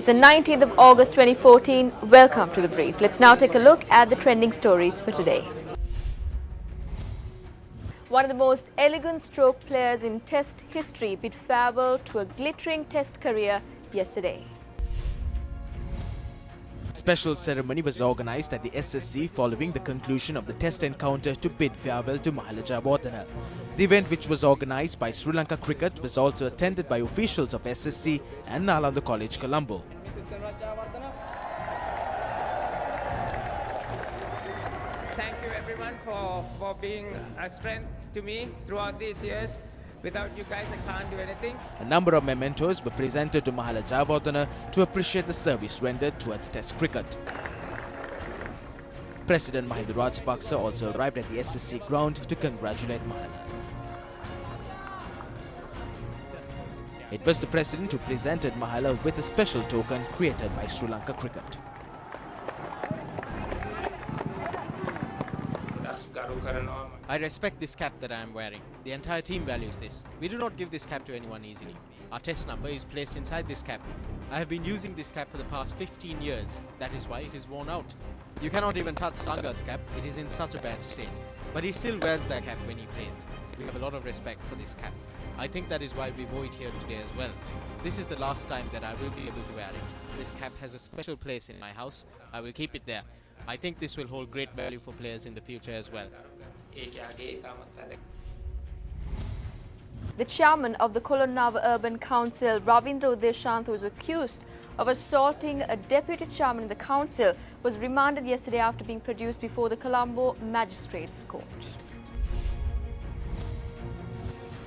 It's the 19th of August 2014. Welcome to The Brief. Let's now take a look at the trending stories for today. One of the most elegant stroke players in Test history bid farewell to a glittering Test career yesterday. A special ceremony was organised at the SSC following the conclusion of the Test encounter to bid farewell to Mahela Jayawardene. The event, which was organised by Sri Lanka Cricket, was also attended by officials of SSC and Nalanda College, Colombo. Thank you everyone for being a strength to me throughout these years. Without you guys, I can't do anything. A number of mementos were presented to Mahela Jayawardene to appreciate the service rendered towards Test cricket. President Mahinda Rajapaksa also arrived at the SSC ground to congratulate Mahela. It was the President who presented Mahela with a special token created by Sri Lanka Cricket. I respect this cap that I am wearing. The entire team values this. We do not give this cap to anyone easily. Our test number is placed inside this cap. I have been using this cap for the past 15 years. That is why it is worn out. You cannot even touch Sangar's cap. It is in such a bad state. But he still wears that cap when he plays. We have a lot of respect for this cap. I think that is why we wore it here today as well. This is the last time that I will be able to wear it. This cap has a special place in my house. I will keep it there. I think this will hold great value for players in the future as well. The chairman of the Kolonnawa Urban Council, Ravindra Udeshant, who was accused of assaulting a deputy chairman in the council, was remanded yesterday after being produced before the Colombo Magistrates Court.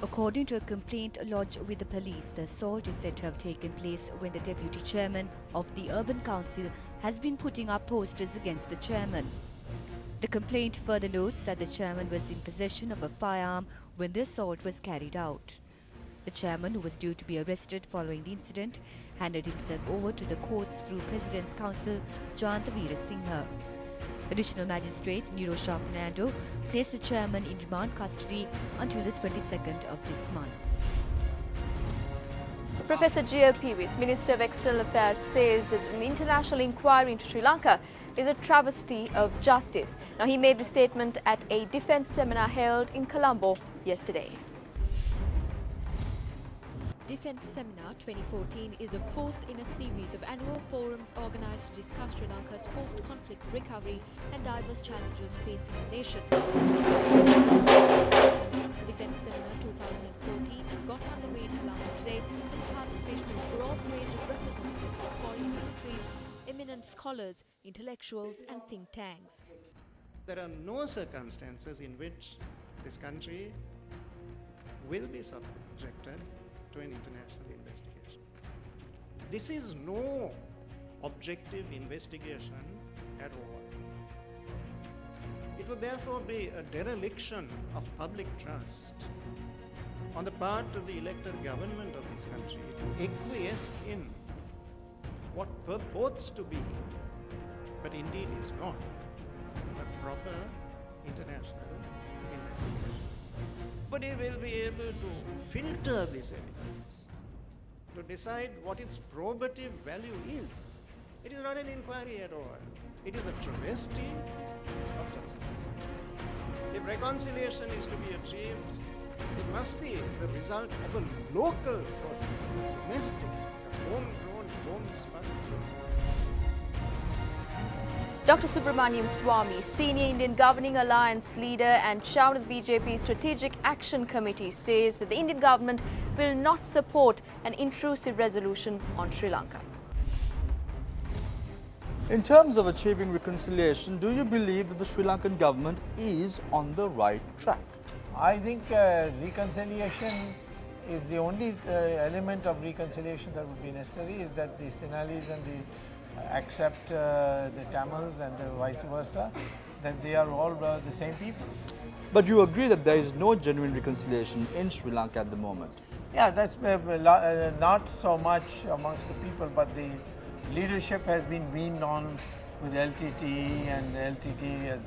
According to a complaint lodged with the police, the assault is said to have taken place when the deputy chairman of the Urban Council has been putting up posters against the chairman. The complaint further notes that the chairman was in possession of a firearm when the assault was carried out. The chairman, who was due to be arrested following the incident, handed himself over to the courts through President's Counsel Jayanta Veerasinghe. Additional Magistrate Nirosha Fernando placed the chairman in remand custody until the 22nd of this month. Professor G.L. Peavis, Minister of External Affairs, says that an international inquiry into Sri Lanka is a travesty of justice. Now, he made the statement at a defence seminar held in Colombo yesterday. Defence Seminar 2014 is a fourth in a series of annual forums organised to discuss Sri Lanka's post-conflict recovery and diverse challenges facing the nation. Defence Seminar 2014 got underway in Colombo today with the participation of a broad range of representatives of foreign countries, eminent scholars, intellectuals and think tanks. There are no circumstances in which this country will be subjected to an international investigation. This is no objective investigation at all. It would therefore be a dereliction of public trust on the part of the elected government of this country to acquiesce in what purports to be, but indeed is not, a proper international investigation. But he will be able to filter this evidence, to decide what its probative value is. It is not an inquiry at all. It is a travesty of justice. If reconciliation is to be achieved, it must be the result of a local process, a domestic, a homegrown, homespun process. Dr. Subramaniam Swamy, Senior Indian Governing Alliance leader and chairman of the BJP Strategic Action Committee, says that the Indian government will not support an intrusive resolution on Sri Lanka. In terms of achieving reconciliation, do you believe that the Sri Lankan government is on the right track? I think reconciliation is the only element of reconciliation that would be necessary, is that the Sinhalese and the accept the Tamils and the vice versa, that they are all the same people. But you agree that there is no genuine reconciliation in Sri Lanka at the moment? Yeah, that's not so much amongst the people, but the leadership has been weaned on with LTT, and LTT has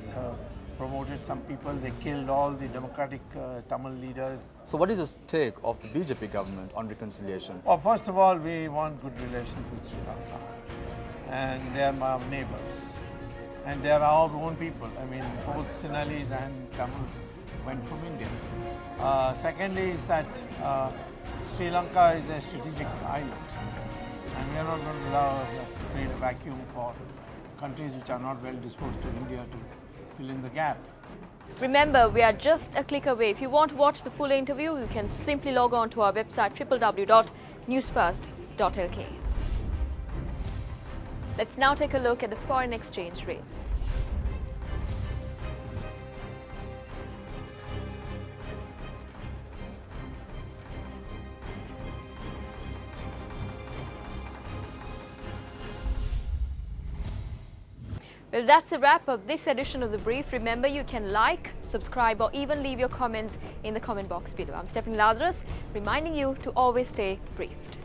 promoted some people, they killed all the democratic Tamil leaders. So what is the take of the BJP government on reconciliation? Well, first of all, we want good relations with Sri Lanka, and they are our neighbors, and they are our own people. I mean, both Sinhalese and Tamils went from India. Secondly is that Sri Lanka is a strategic island, and we are not going to create a vacuum for countries which are not well disposed to India to fill in the gap. Remember, we are just a click away. If you want to watch the full interview, you can simply log on to our website www.newsfirst.lk. Let's now take a look at the foreign exchange rates. Well, that's a wrap of this edition of The Brief. Remember, you can like, subscribe or even leave your comments in the comment box below. I'm Stephanie Lazarus, reminding you to always stay briefed.